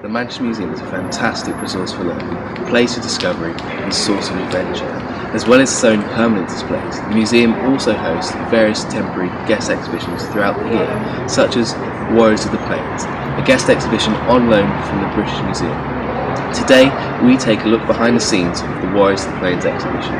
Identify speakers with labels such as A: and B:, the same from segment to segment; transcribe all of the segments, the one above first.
A: The Manchester Museum is a fantastic resource for learning, place of discovery and source of adventure. As well as its own permanent displays, the museum also hosts various temporary guest exhibitions throughout the year, such as Warriors of the Plains, a guest exhibition on loan from the British Museum. Today, we take a look behind the scenes of the Warriors of the Plains exhibition.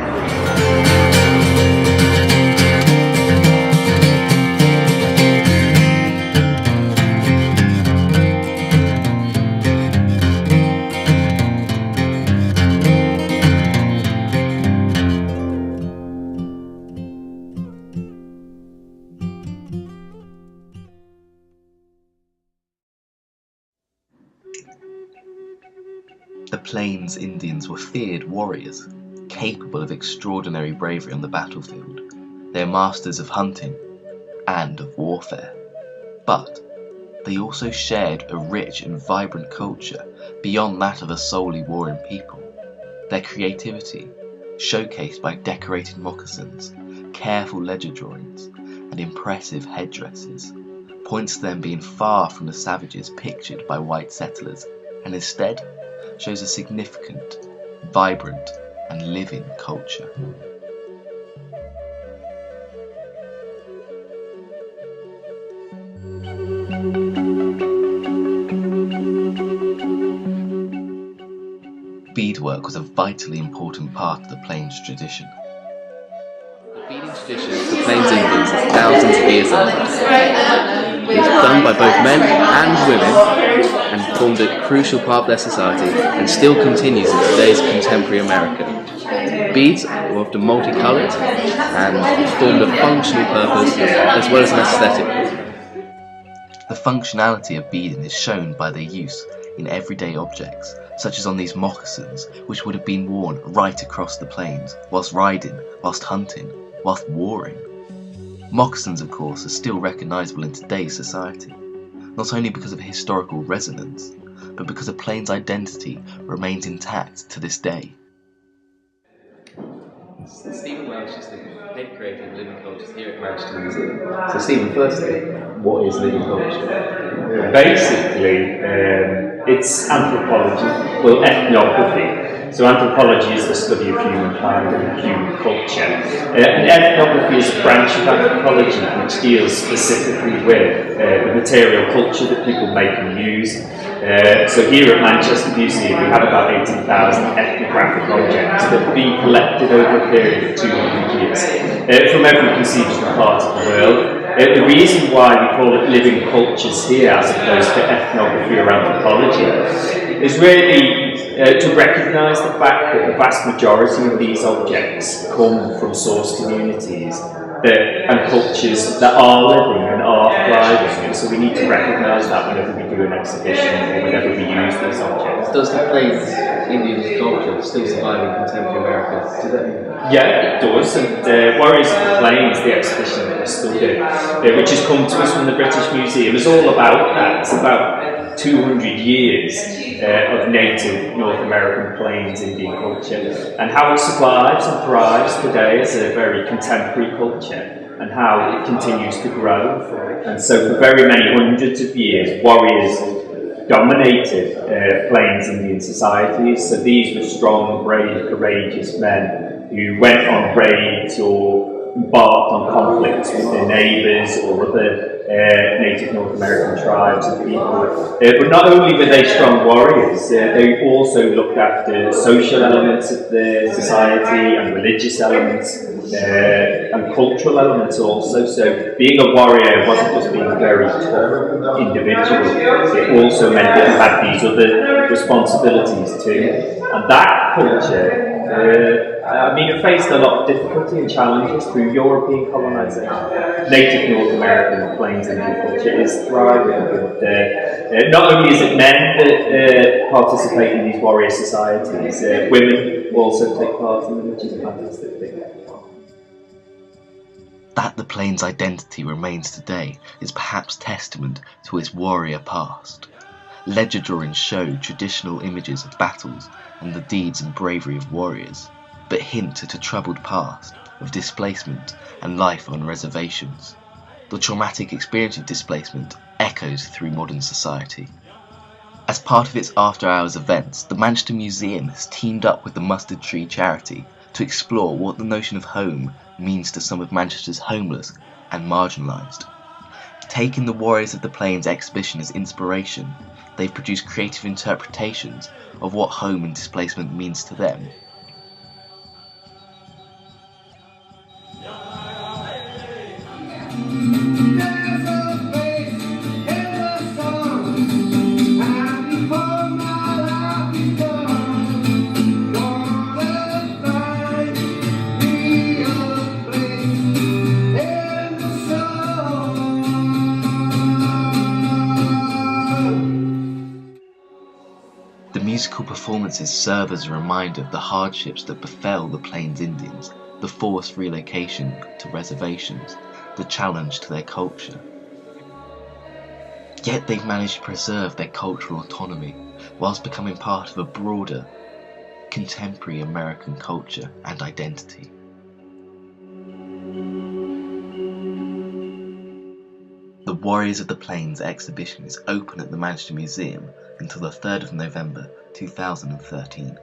A: The Plains Indians were feared warriors, capable of extraordinary bravery on the battlefield. They are masters of hunting and of warfare. But they also shared a rich and vibrant culture beyond that of a solely warring people. Their creativity, showcased by decorated moccasins, careful ledger drawings, and impressive headdresses, points to them being far from the savages pictured by white settlers, and instead shows a significant, vibrant, and living culture. Beadwork was a vitally important part of the Plains tradition. The beading tradition of the Plains Indians is thousands of years old. It was done by both men and women and formed a crucial part of their society and still continues in today's contemporary America. Beads were often multicoloured and formed a functional purpose as well as an aesthetic. The functionality of beading is shown by their use in everyday objects, such as on these moccasins, which would have been worn right across the plains, whilst riding, whilst hunting, whilst warring. Moccasins, of course, are still recognisable in today's society, not only because of historical resonance, but because a plains identity remains intact to this day. Stephen Welsh is the head creator of Living Cultures here at Manchester Museum. So Stephen, firstly, what is living culture?
B: Basically, it's anthropology, well, ethnography. So anthropology is the study of humankind and human culture. And ethnography is a branch of anthropology which deals specifically with the material culture that people make and use. So here at Manchester Museum we have about 18,000 ethnographic objects that have been collected over a period of 200 years from every conceivable part of the world. The reason why we call it living cultures here as opposed to ethnography or anthropology is really to recognise the fact that the vast majority of these objects come from source communities and cultures that are living and are thriving, and so we need to recognise that whenever we do an exhibition or whenever we use these objects.
A: Does the Plains Indian culture still survive in contemporary America today?
B: Yeah, it does, and Warriors of the Plains, the exhibition that we studied, which has come to us from the British Museum, is all about that. It's about 200 years of native North American Plains Indian culture and how it survives and thrives today as a very contemporary culture and how it continues to grow. And so for very many hundreds of years, warriors dominated Plains Indian societies. So these were strong, brave, courageous men who went on raids or embarked on conflicts with their neighbours or other native North American tribes and people. But not only were they strong warriors, they also looked after social elements of the society and religious elements and cultural elements also. So being a warrior wasn't just being a very tough individual, it also meant that you had these other responsibilities too. And that culture, it faced a lot of difficulty and challenges through European colonisation. Native North American Plains Indian culture is thriving. And, not only is it men that participate in these warrior societies, women also take part in them, which is a fantastic thing.
A: That the Plains identity remains today is perhaps testament to its warrior past. Ledger drawings show traditional images of battles and the deeds and bravery of warriors, but hint at a troubled past of displacement and life on reservations. The traumatic experience of displacement echoes through modern society. As part of its after-hours events, the Manchester Museum has teamed up with the Mustard Tree charity to explore what the notion of home means to some of Manchester's homeless and marginalised. Taking the Warriors of the Plains exhibition as inspiration, they've produced creative interpretations of what home and displacement means to them. The musical performances serve as a reminder of the hardships that befell the Plains Indians, the forced relocation to reservations, the challenge to their culture. Yet they've managed to preserve their cultural autonomy, whilst becoming part of a broader, contemporary American culture and identity. The Warriors of the Plains exhibition is open at the Manchester Museum until the 3rd of November 2013.